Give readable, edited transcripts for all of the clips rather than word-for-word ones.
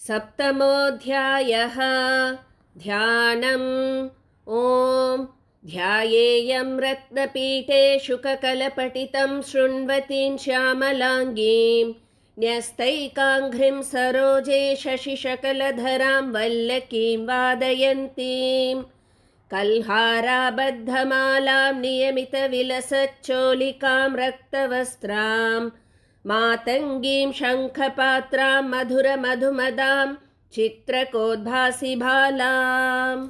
सप्तमोऽध्यायः ध्यानम्। ॐ ध्यायेयं रत्नपीठे शुककलपटितं शृण्वतीं श्यामलाङ्गीं न्यस्तैकाङ्घ्रिं सरोजे शशिशकलधरां वल्लकीं वादयन्तीं कल्हाराबद्धमालां नियमितविलसच्चोलिकां रक्तवस्त्रां मातङ्गीं शङ्खपात्रां मधुरमधुमदां चित्रकोद्भासिबालाम्।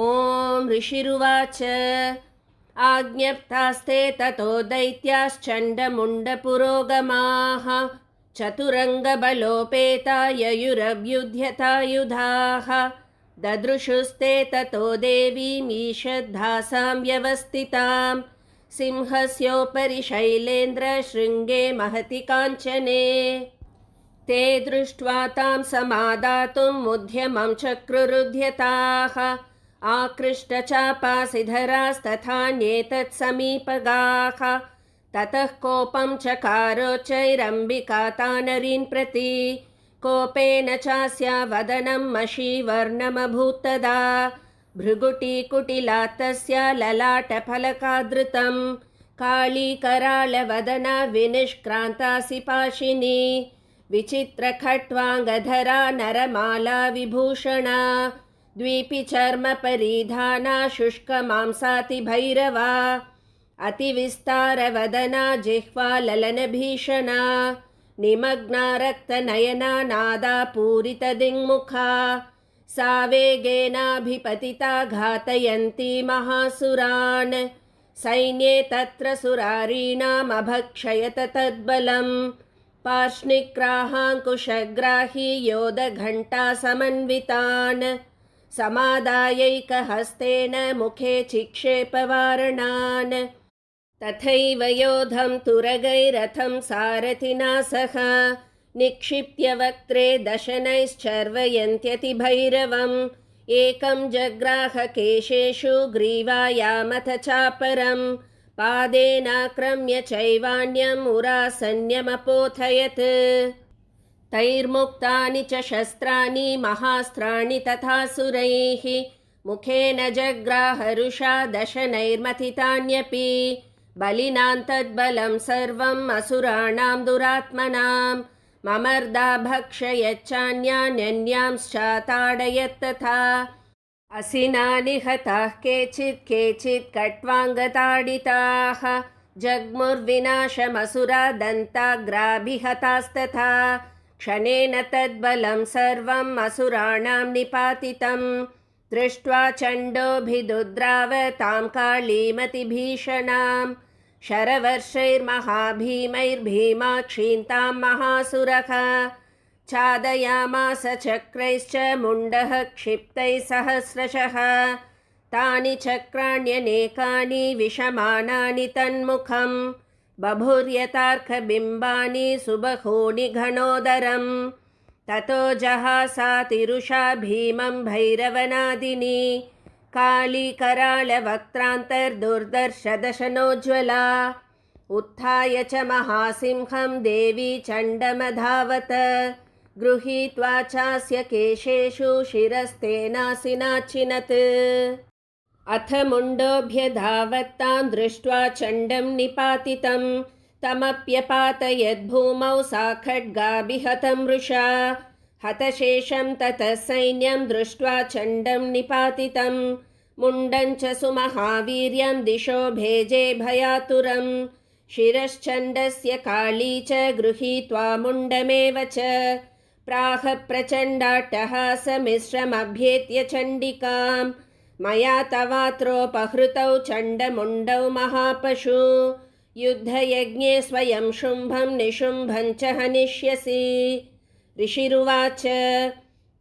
ॐ ऋषिरुवाच आज्ञप्तास्ते ततो दैत्याश्चण्डमुण्डपुरोगमाः चतुरङ्गबलोपेता ययुरभ्युध्यतायुधाः ददृशुस्ते ततो देवीमीषद्धासां व्यवस्थितां सिंहस्योपरि शैलेन्द्रशृङ्गे महति काञ्चने। ते दृष्ट्वा तां समादातुं मुद्यमं चक्रुरुध्यताः आकृष्टचापासिधरास्तथान्येतत्समीपगाः ततः कोपं चकारोच्चैरम्बिका तानरीन् प्रति कोपेन चास्या वदनं मषीवर्णमभूत्तदा भृगुटीकुटिला तस्या ललाटफलकादृतं काळीकराळवदना विनिष्क्रान्तासि पाशिनी विचित्रखट्वाङ्गधरा नरमाला विभूषणा द्वीपिचर्मपरिधाना शुष्कमांसातिभैरवा अतिविस्तारवदना जिह्वाललनभीषणा निमग्ना रक्तनयना नादा पूरितदिङ्मुखा सा वेगेनाभिपतिता घातयन्ती महासुरान् सैन्ये तत्र सुरारीणामभक्षयत तद्बलम् पार्ष्णिग्राहाङ्कुशग्राही योधघण्टा समन्वितान् समादायैकहस्तेन मुखे चिक्षेपवारणान् तथैव योधं तुरगैरथं सारथिना सह निक्षिप्य वक्त्रे दशनैश्चर्वयन्त्यतिभैरवम् एकं जग्राह केशेषु ग्रीवायामथ चापरं पादेनाक्रम्य चैवान्यम् उरासन्यमपोथयत् तैर्मुक्तानि च शस्त्राणि महास्त्राणि तथासुरैः मुखेन जग्राहरुषा दशनैर्मथितान्यपि बलिनां तद्बलं सर्वम् असुराणां दुरात्मनां ममर्दा भक्षयच्चान्यान्यन्यांश्चाताडयत्तथा असिना निहताः केचित् कट्वाङ्गताडिताः जग्मुर्विनाशमसुरा दन्ताग्राभिहतास्तथा क्षणेन तद्बलं सर्वम् असुराणां निपातितं दृष्ट्वा चण्डोऽभिदुद्राव तां काळीमतिभीषणां शरवर्षैर्महाभीमैर्भीमाक्षीं तां महासुरः छादयामास चक्रैश्च मुण्डः क्षिप्तैः सहस्रशः तानि चक्राण्यनेकानि विषमानानि तन्मुखं बभुर्यथार्कबिम्बानि सुबहूनि घनोदरं ततो जहासातिरुषा भीमं भैरवनादिनी कालीकराळवक्त्रान्तर्दुर्दर्शदशनोज्ज्वला उत्थाय च महासिंहं देवी चण्डमधावत गृहीत्वा चास्य केशेषु शिरस्तेनासिनाचिनत् अथ मुण्डोऽभ्यधावत्तां दृष्ट्वा चण्डं निपातितं तमप्यपातयद्भूमौ सा खड्गाभिहतं वृषा हतशेषं ततः सैन्यं दृष्ट्वा चण्डं निपातितं मुण्डं च सुमहावीर्यं दिशो भेजे भयातुरं शिरश्चण्डस्य काली च गृहीत्वा मुण्डमेव च प्राह प्रचण्डाट्टहासमिश्रमभ्येत्य चण्डिकां मया तवात्रोपहृतौ चण्डमुण्डौ महापशु युद्धयज्ञे स्वयं शुम्भं निशुम्भं च हनिष्यसि। ऋषिरुवाच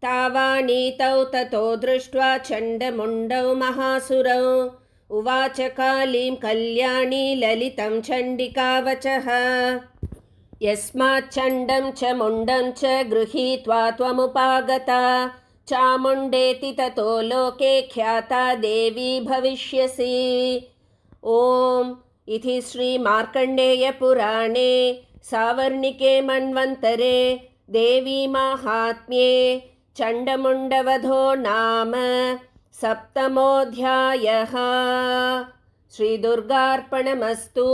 तावानीतौ ततो दृष्ट्वा चण्डमुण्डौ महासुरौ उवाच कालीं कल्याणी ललितं चण्डिकावचः यस्माच्चण्डं च मुण्डं च गृहीत्वा त्वमुपागता चामुण्डेति ततो लोके ख्याता देवी भविष्यसि। ॐ इति श्रीमार्कण्डेयपुराणे सावर्णिके मन्वन्तरे देवीमाहात्म्ये चण्डमुण्डवधो नाम सप्तमोऽध्यायः। श्रीदुर्गार्पणमस्तु।